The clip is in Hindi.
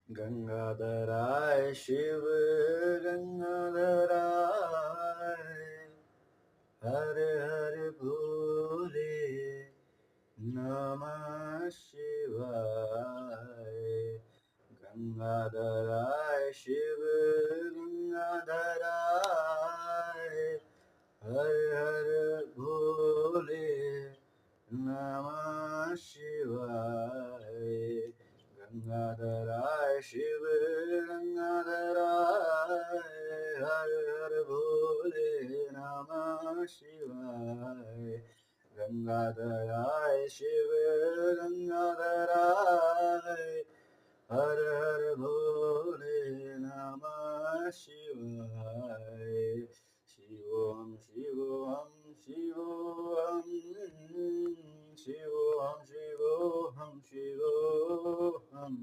गंगाधराय शिव गंगाधराय हर हर भोले नमः शिवाय गंगाधराय शिव गंगाधराय हर हर भोले नमः शिवाय गंगाधराय शिव गंगाधराय हर हर भोले नमः शिवाय गंगाधराय शिव गंगाधराय हर हर भोले नमः शिवाय शिवोहम शिवोहम शिवोहम शिवोहम शिवोहम शिवोहम